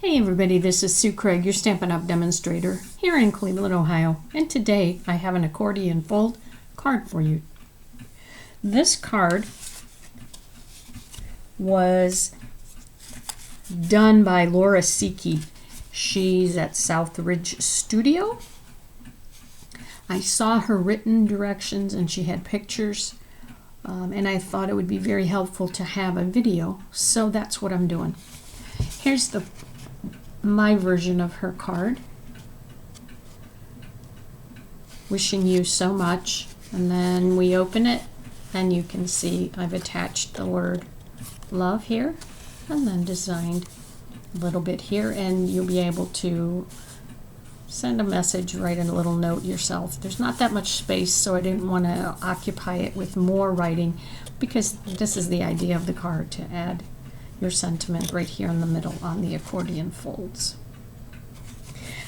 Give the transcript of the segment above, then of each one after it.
Hey everybody, this is Sue Craig, your Stampin' Up! Demonstrator here in Cleveland, Ohio, and today I have an accordion fold card for you. This card was done by Laura Siki. She's at South Ridge Studio. I saw her written directions and she had pictures, and I thought it would be very helpful to have a video, so that's what I'm doing. Here's my version of her card. Wishing you so much, and then we open it and you can see I've attached the word love here and then designed a little bit here, and you'll be able to send a message, write a little note yourself. There's not that much space, so I didn't want to occupy it with more writing, because this is the idea of the card, to add your sentiment right here in the middle on the accordion folds.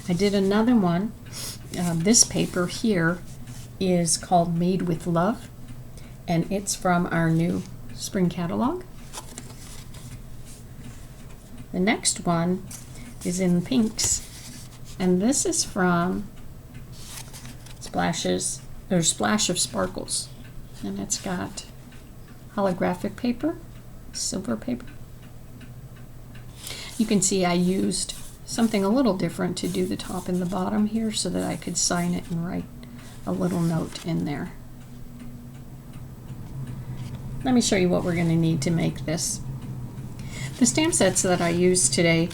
I did another one. This paper here is called Made with Love, and it's from our new spring catalog. The next one is in pinks, and this is from Splash of Sparkles, and it's got holographic paper, silver paper. You can see I used something a little different to do the top and the bottom here so that I could sign it and write a little note in there. Let me show you what we're going to need to make this. The stamp sets that I used today,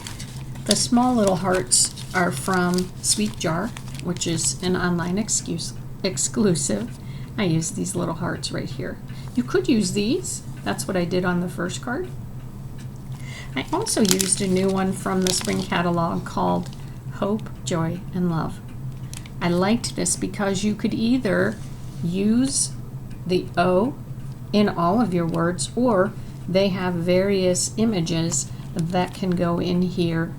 the small little hearts are from Sweet Jar, which is an online exclusive. I used these little hearts right here. You could use these. That's what I did on the first card. I also used a new one from the spring catalog called Hope, Joy, and Love. I liked this because you could either use the O in all of your words, or they have various images that can go in here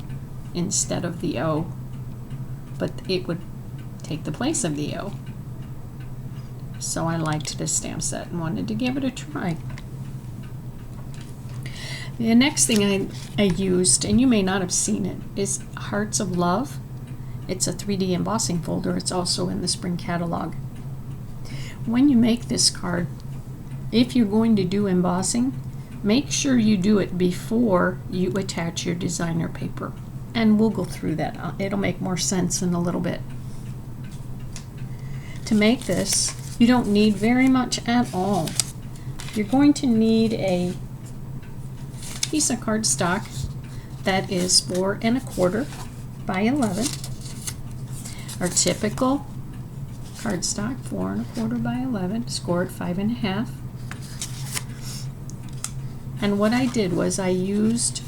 instead of the O, but it would take the place of the O. So I liked this stamp set and wanted to give it a try. The next thing I used, and you may not have seen it, is Hearts of Love. It's a 3D embossing folder. It's also in the spring catalog. When you make this card, if you're going to do embossing, make sure you do it before you attach your designer paper. And we'll go through that. It'll make more sense in a little bit. To make this, you don't need very much at all. You're going to need a piece of cardstock that is 4 1/4 by 11. Our typical cardstock, 4 1/4 by 11, scored 5 1/2. And what I did was I used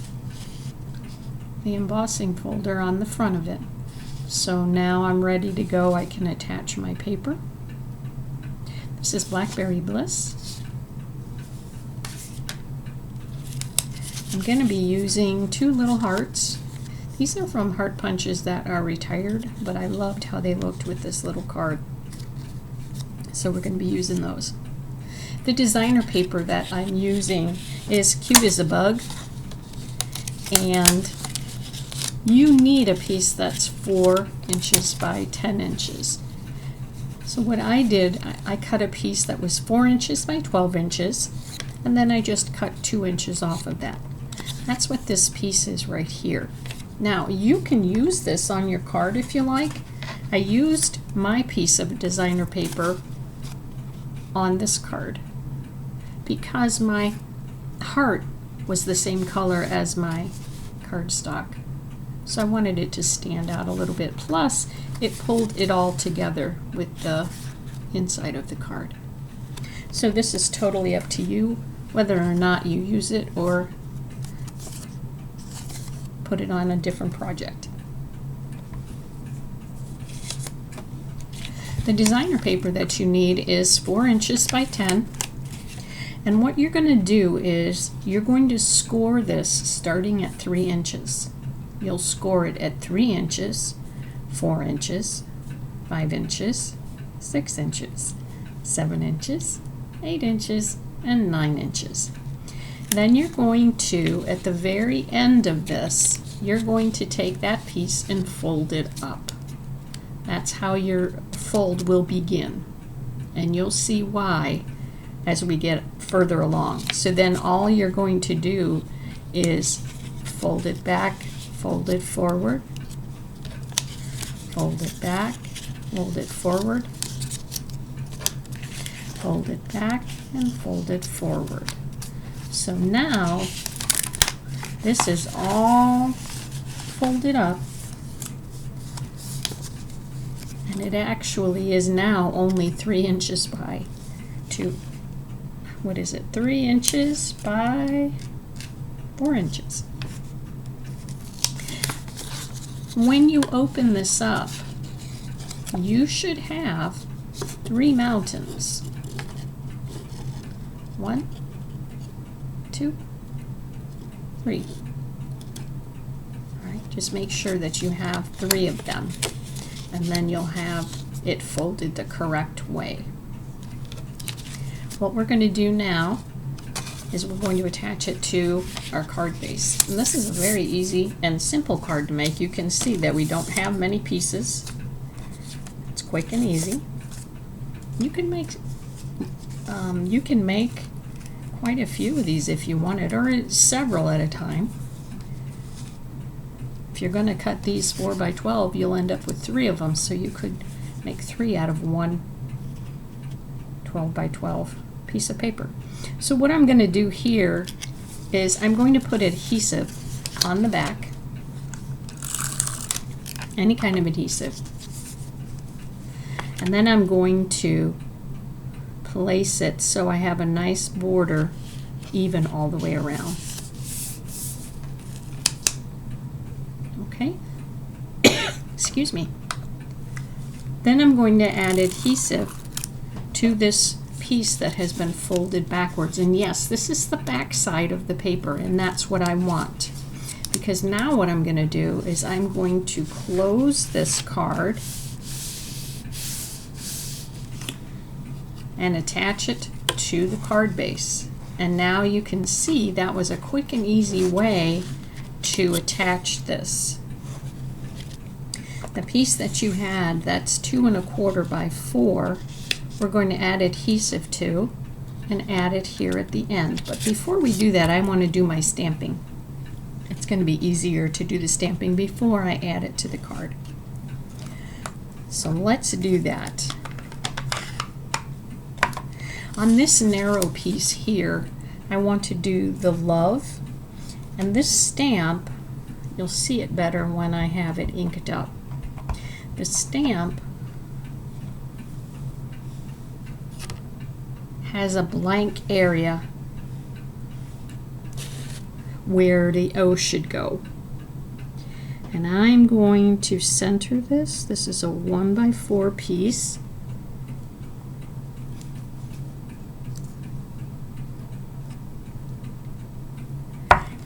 the embossing folder on the front of it. So now I'm ready to go. I can attach my paper. This is Blackberry Bliss. I'm going to be using 2 little hearts. These are from heart punches that are retired, but I loved how they looked with this little card. So we're going to be using those. The designer paper that I'm using is Cute as a Bug, and you need a piece that's 4 inches by 10 inches. So what I did, I cut a piece that was 4 inches by 12 inches, and then I just cut 2 inches off of that. That's what this piece is right here. Now you can use this on your card if you like. I used my piece of designer paper on this card because my heart was the same color as my cardstock. So I wanted it to stand out a little bit. Plus, it pulled it all together with the inside of the card. So this is totally up to you whether or not you use it or put it on a different project. The designer paper that you need is 4 inches by 10. And what you're going to do is you're going to score this starting at 3 inches. You'll score it at 3 inches, 4 inches, 5 inches, 6 inches, 7 inches, 8 inches, and 9 inches. Then you're going to, at the very end of this, you're going to take that piece and fold it up. That's how your fold will begin. And you'll see why as we get further along. So then all you're going to do is fold it back, fold it forward, fold it back, fold it forward, fold it back, and fold it forward. So now this is all folded up, and it actually is now only 3 inches by 3 inches by 4 inches. When you open this up, you should have 3 mountains. 1, 2, 3. All right, just make sure that you have 3 of them, and then you'll have it folded the correct way. What we're going to do now is we're going to attach it to our card base. And this is a very easy and simple card to make. You can see that we don't have many pieces. It's quick and easy. You can make quite a few of these if you wanted, or several at a time. If you're going to cut these 4 by 12, you'll end up with 3 of them, so you could make 3 out of one 12 by 12 piece of paper. So what I'm going to do here is I'm going to put adhesive on the back, any kind of adhesive, and then I'm going to place it so I have a nice border even all the way around. Okay. Excuse me. Then I'm going to add adhesive to this piece that has been folded backwards. And yes, this is the back side of the paper, and that's what I want. Because now what I'm going to do is I'm going to close this card and attach it to the card base. And now you can see that was a quick and easy way to attach this. The piece that you had, that's 2 1/4 by 4, we're going to add adhesive to and add it here at the end. But before we do that, I want to do my stamping. It's going to be easier to do the stamping before I add it to the card. So let's do that. On this narrow piece here, I want to do the love, and this stamp, you'll see it better when I have it inked up. The stamp has a blank area where the O should go. And I'm going to center this. This is a 1 by 4 piece.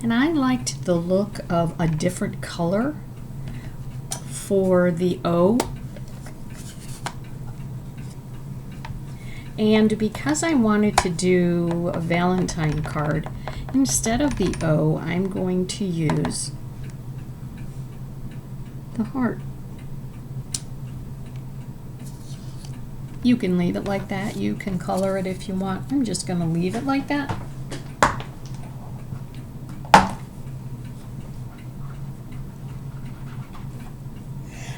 And I liked the look of a different color for the O. And because I wanted to do a Valentine card, instead of the O, I'm going to use the heart. You can leave it like that. You can color it if you want. I'm just going to leave it like that.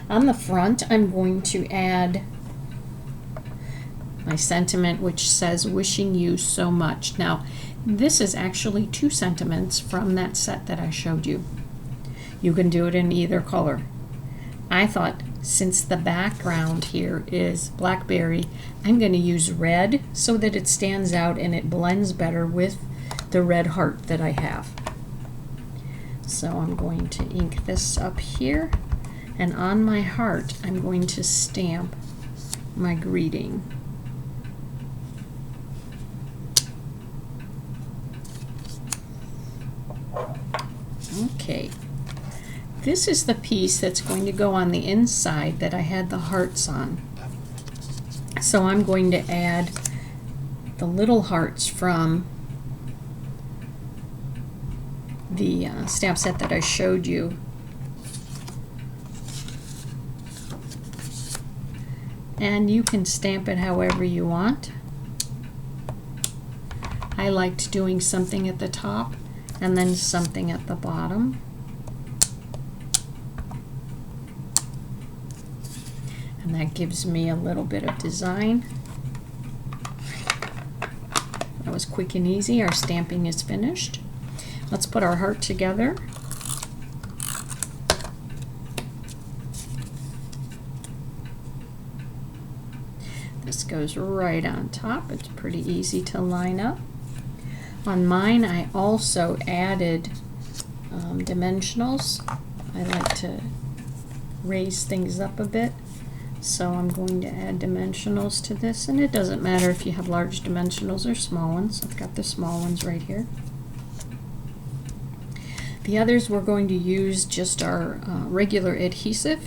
On the front, I'm going to add my sentiment, which says, "Wishing you so much." Now, this is actually 2 sentiments from that set that I showed you. You can do it in either color. I thought, since the background here is blackberry, I'm going to use red so that it stands out and it blends better with the red heart that I have. So I'm going to ink this up here. And on my heart, I'm going to stamp my greeting. Okay, this is the piece that's going to go on the inside that I had the hearts on. So I'm going to add the little hearts from the stamp set that I showed you. And you can stamp it however you want. I liked doing something at the top and then something at the bottom. And that gives me a little bit of design. That was quick and easy. Our stamping is finished. Let's put our heart together. This goes right on top. It's pretty easy to line up. On mine, I also added dimensionals. I like to raise things up a bit, so I'm going to add dimensionals to this, and it doesn't matter if you have large dimensionals or small ones. I've got the small ones right here. The others we're going to use just our regular adhesive.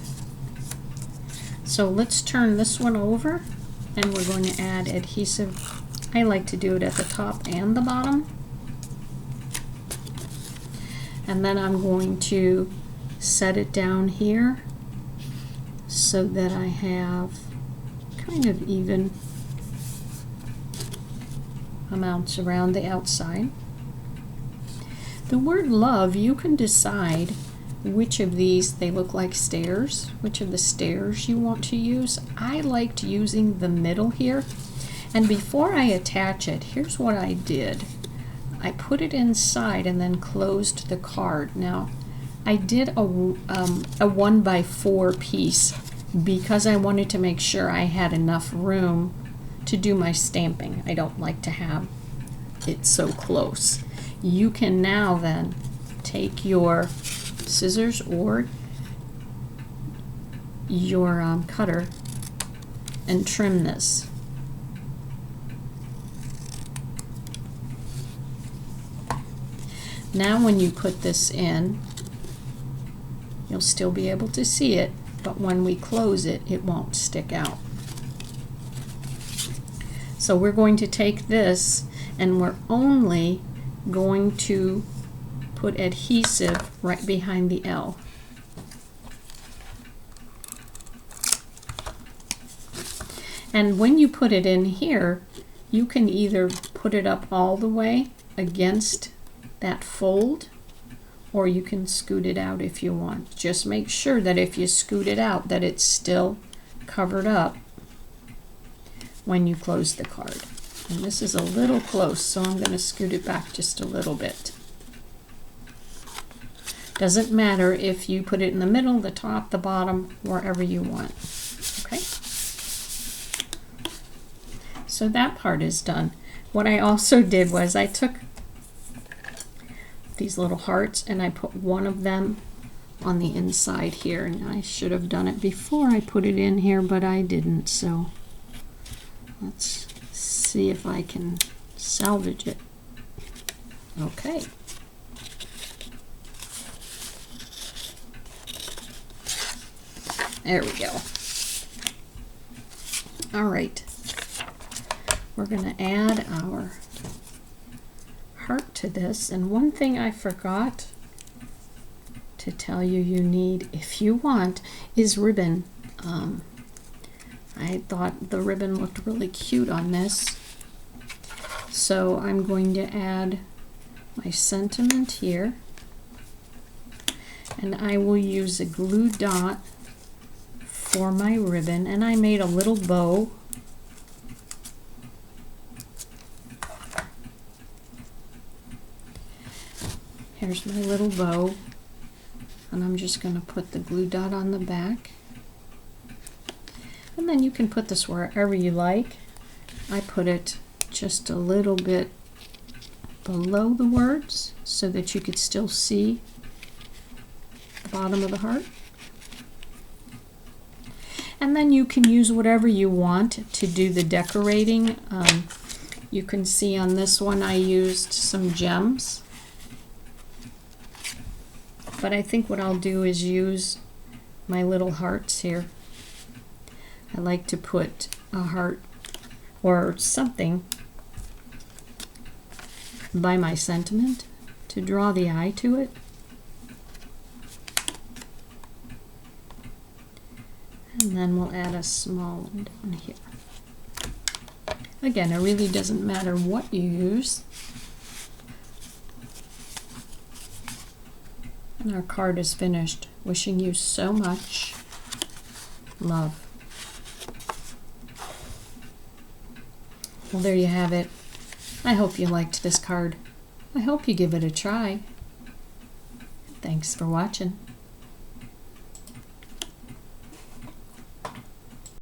So let's turn this one over, and we're going to add adhesive. I like to do it at the top and the bottom. And then I'm going to set it down here so that I have kind of even amounts around the outside. The word love, you can decide which of these, they look like stairs, which of the stairs you want to use. I liked using the middle here. And before I attach it, here's what I did. I put it inside and then closed the card. Now, I did a 1x4 piece because I wanted to make sure I had enough room to do my stamping. I don't like to have it so close. You can now then take your scissors or your cutter and trim this. Now when you put this in, you'll still be able to see it, but when we close it, it won't stick out. So we're going to take this, and we're only going to put adhesive right behind the L. And when you put it in here, you can either put it up all the way against that fold, or you can scoot it out if you want. Just make sure that if you scoot it out that it's still covered up when you close the card. And this is a little close, so I'm going to scoot it back just a little bit. Doesn't matter if you put it in the middle, the top, the bottom, wherever you want. Okay? So that part is done. What I also did was I took these little hearts and I put one of them on the inside here, and I should have done it before I put it in here, but I didn't. So let's see if I can salvage it. Okay. There we go. All right. We're going to add our heart to this, and one thing I forgot to tell you you need, if you want, is ribbon. I thought the ribbon looked really cute on this, so I'm going to add my sentiment here, and I will use a glue dot for my ribbon, and I made a little bow. Here's my little bow, and I'm just going to put the glue dot on the back, and then you can put this wherever you like. I put it just a little bit below the words so that you could still see the bottom of the heart. And then you can use whatever you want to do the decorating. You can see on this one I used some gems. But I think what I'll do is use my little hearts here. I like to put a heart or something by my sentiment. to draw the eye to it. And then we'll add a small one down here. Again, it really doesn't matter what you use. And our card is finished. Wishing you so much love. Well, there you have it. I hope you liked this card. I hope you give it a try. Thanks for watching.